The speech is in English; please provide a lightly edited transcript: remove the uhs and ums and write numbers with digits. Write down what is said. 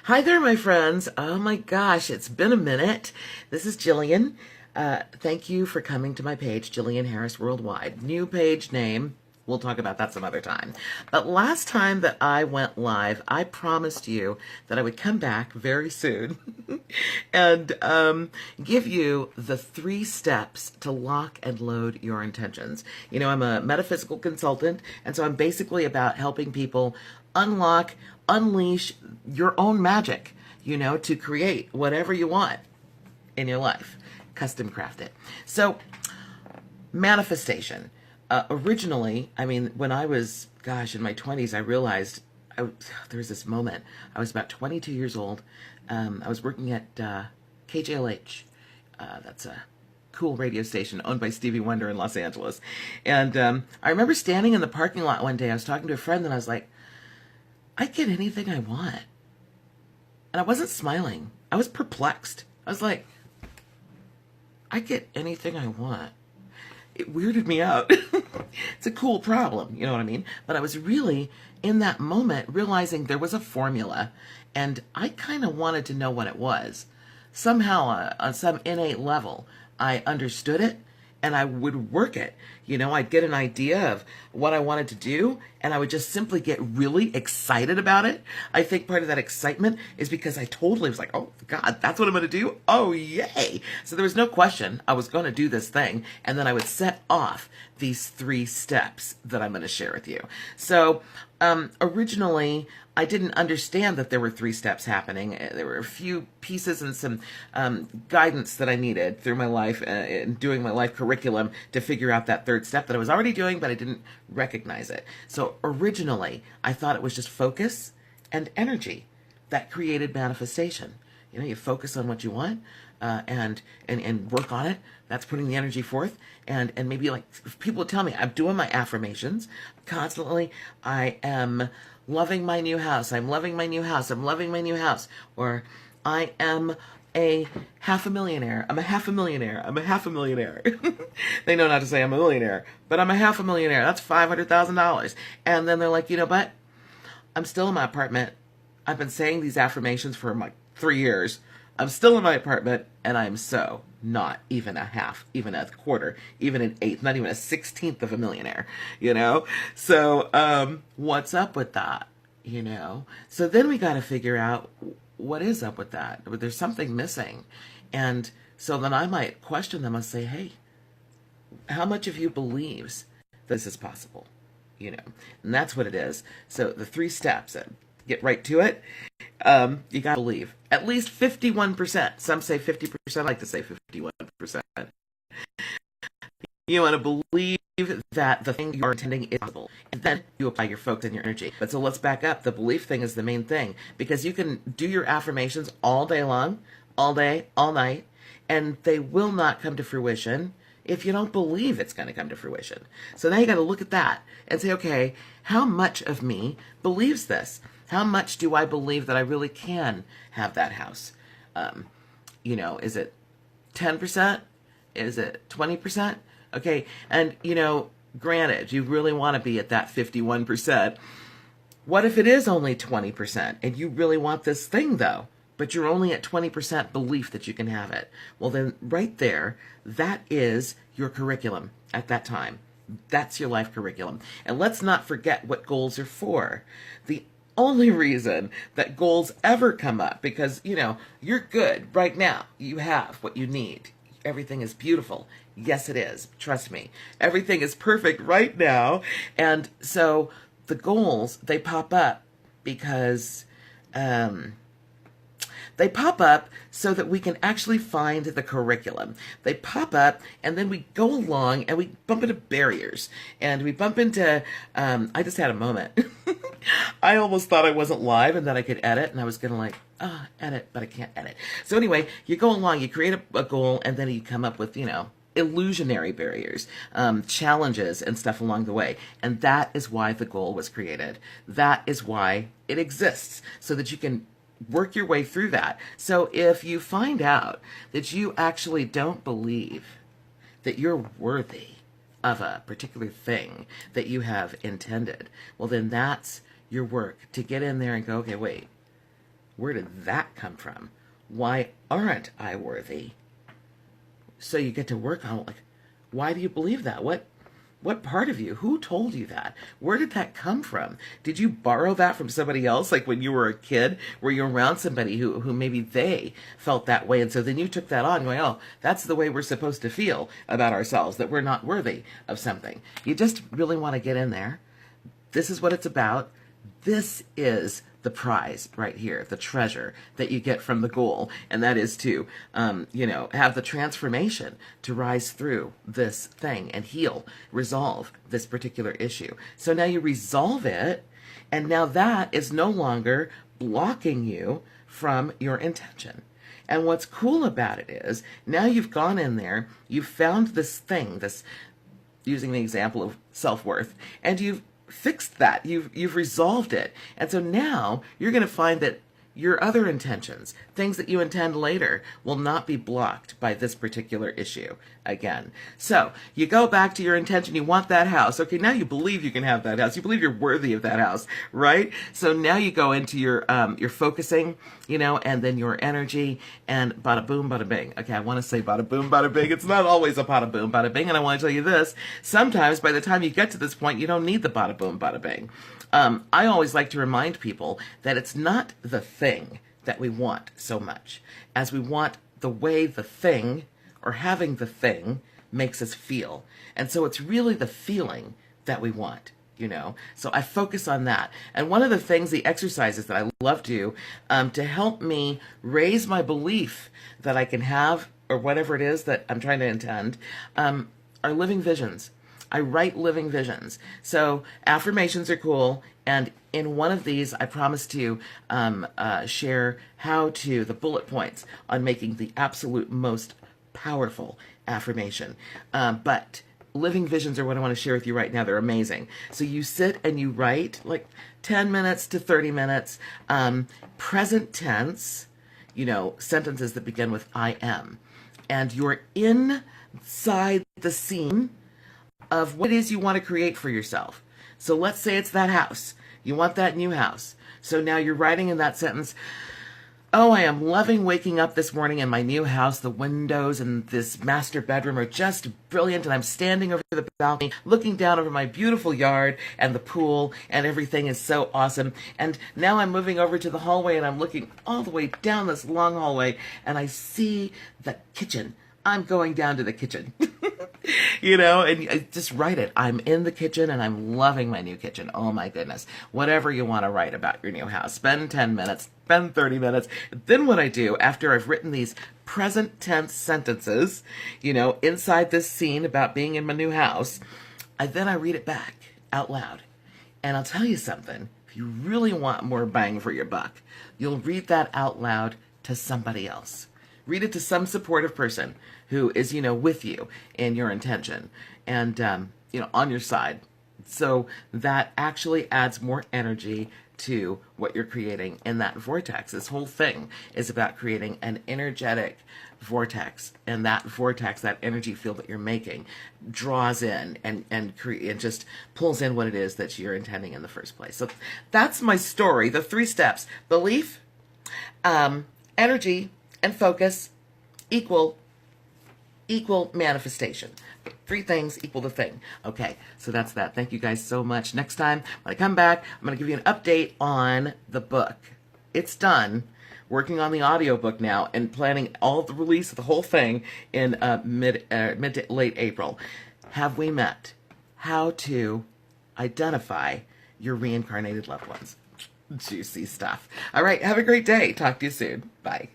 Hi there, my friends. Oh my gosh, it's been a minute. This is Gillian. Thank you for coming to my page, Gillian Harris Worldwide. New page name. We'll talk about that some other time. But last time that I went live, I promised you that I would come back very soon and give you the 3 steps to lock and load your intentions. You know, I'm a metaphysical consultant, and so I'm basically about helping people unlock, unleash your own magic, you know, to create whatever you want in your life, custom craft it. So, manifestation. Originally, I mean, when I was, in my 20s, I realized there was this moment. I was about 22 years old. I was working at KJLH. That's a cool radio station owned by Stevie Wonder in Los Angeles. And I remember standing in the parking lot one day. I was talking to a friend, and I was like, I get anything I want. And I wasn't smiling. I was perplexed. I was like, I get anything I want. It weirded me out. It's a cool problem, you know what I mean? But I was really, in that moment, realizing there was a formula, and I kind of wanted to know what it was. Somehow, on some innate level, I understood it, and I would work it. You know, I'd get an idea of what I wanted to do, and I would just simply get really excited about it. I think part of that excitement is because I totally was like, oh, God, that's what I'm going to do? Oh, yay. So there was no question I was going to do this thing, and then I would set off these 3 steps that I'm going to share with you. So originally, I didn't understand that there were 3 steps happening. There were a few pieces and some guidance that I needed through my life and doing my life curriculum to figure out that 3rd step that I was already doing, but I didn't recognize it. So originally, I thought it was just focus and energy that created manifestation. You know, you focus on what you want and work on it. That's putting the energy forth. And maybe, like, if people would tell me, I'm doing my affirmations constantly. I am loving my new house. I'm loving my new house. I'm loving my new house. Or I am a half a millionaire. I'm a half a millionaire. I'm a half a millionaire. They know not to say I'm a millionaire, but I'm a half a millionaire. That's $500,000. And then they're like, you know what? I'm still in my apartment. I've been saying these affirmations for like 3 years. I'm still in my apartment, and I'm so not even a half, even a quarter, even an eighth, not even a 16th of a millionaire, you know? So, what's up with that, you know? So then we got to figure out what is up with that. There's something missing. And so then I might question them and say, hey, how much of you believes this is possible? You know, and that's what it is. So the 3 steps, get right to it. You gotta believe at least 51%. Some say 50%. I like to say 51%. You want to believe that the thing you're intending is possible, and then you apply your focus and your energy. But so let's back up. The belief thing is the main thing, because you can do your affirmations all day long, all day, all night, and they will not come to fruition if you don't believe it's going to come to fruition. So now you got to look at that and say, okay, how much of me believes this? How much do I believe that I really can have that house? You know, is it 10%? Is it 20%? Okay, and, you know, granted, you really want to be at that 51%. What if it is only 20% and you really want this thing, though, but you're only at 20% belief that you can have it? Well, then right there, that is your curriculum at that time. That's your life curriculum. And let's not forget what goals are for. The only reason that goals ever come up, because, you know, you're good right now. You have what you need. Everything is beautiful. Yes, it is. Trust me. Everything is perfect right now. And so the goals, they pop up because they pop up so that we can actually find the curriculum. They pop up, and then we go along, and we bump into barriers. And we bump into, I just had a moment. I almost thought I wasn't live and that I could edit, and I was going to edit, but I can't edit. So anyway, you go along, you create a goal, and then you come up with, you know, illusionary barriers, challenges and stuff along the way. And that is why the goal was created. That is why it exists, so that you can work your way through that. So if you find out that you actually don't believe that you're worthy of a particular thing that you have intended, well, then that's your work to get in there and go, okay, wait, Where did that come from? Why aren't I worthy? So you get to work on, like, why do you believe that? What part of you? Who told you that? Where did that come from? Did you borrow that from somebody else? Like when you were a kid, were you around somebody who maybe they felt that way? And so then you took that on going, oh, that's the way we're supposed to feel about ourselves, that we're not worthy of something. You just really want to get in there. This is what it's about. This is the prize right here, the treasure that you get from the goal, and that is to, have the transformation to rise through this thing and heal, resolve this particular issue. So now you resolve it, and now that is no longer blocking you from your intention. And what's cool about it is now you've gone in there, you've found this thing, this, using the example of self-worth, and you've fixed that. You've resolved it. And so now you're going to find that your other intentions, things that you intend later, will not be blocked by this particular issue again. So you go back to your intention. You want that house. Okay, now you believe you can have that house. You believe you're worthy of that house, right? So now you go into your focusing, and then your energy, and bada boom, bada bing. Okay, I want to say bada boom, bada bing. It's not always a bada boom, bada bing. And I want to tell you this. Sometimes by the time you get to this point, you don't need the bada boom, bada bing. I always like to remind people that it's not the thing that we want so much as we want the way the thing or having the thing makes us feel. And so it's really the feeling that we want, So I focus on that. And one of the things, the exercises that I love to do to help me raise my belief that I can have, or whatever it is that I'm trying to intend, are living visions. I write living visions. So affirmations are cool. And in one of these, I promise to share the bullet points on making the absolute most powerful affirmation. But living visions are what I want to share with you right now. They're amazing. So you sit and you write like 10 minutes to 30 minutes, present tense, sentences that begin with I am. And you're inside the scene of what it is you want to create for yourself. So let's say it's that house. You want that new house. So now you're writing in that sentence, oh, I am loving waking up this morning in my new house. The windows in this master bedroom are just brilliant. And I'm standing over the balcony, looking down over my beautiful yard and the pool, and everything is so awesome. And now I'm moving over to the hallway, and I'm looking all the way down this long hallway, and I see the kitchen. I'm going down to the kitchen. And I just write it. I'm in the kitchen and I'm loving my new kitchen. Oh my goodness. Whatever you want to write about your new house. Spend 10 minutes, spend 30 minutes. Then what I do after I've written these present tense sentences, inside this scene about being in my new house, I read it back out loud. And I'll tell you something. If you really want more bang for your buck, you'll read that out loud to somebody else. Read it to some supportive person who is, with you in your intention and, on your side. So that actually adds more energy to what you're creating in that vortex. This whole thing is about creating an energetic vortex, and that vortex, that energy field that you're making, draws in and just pulls in what it is that you're intending in the first place. So that's my story. The 3 steps: belief, energy, and focus equal manifestation. 3 things equal the thing. Okay, so that's that. Thank you guys so much. Next time when I come back, I'm going to give you an update on the book. It's done. Working on the audiobook now and planning all the release of the whole thing in mid to late April. Have we met? How to identify your reincarnated loved ones. Juicy stuff. All right, have a great day. Talk to you soon. Bye.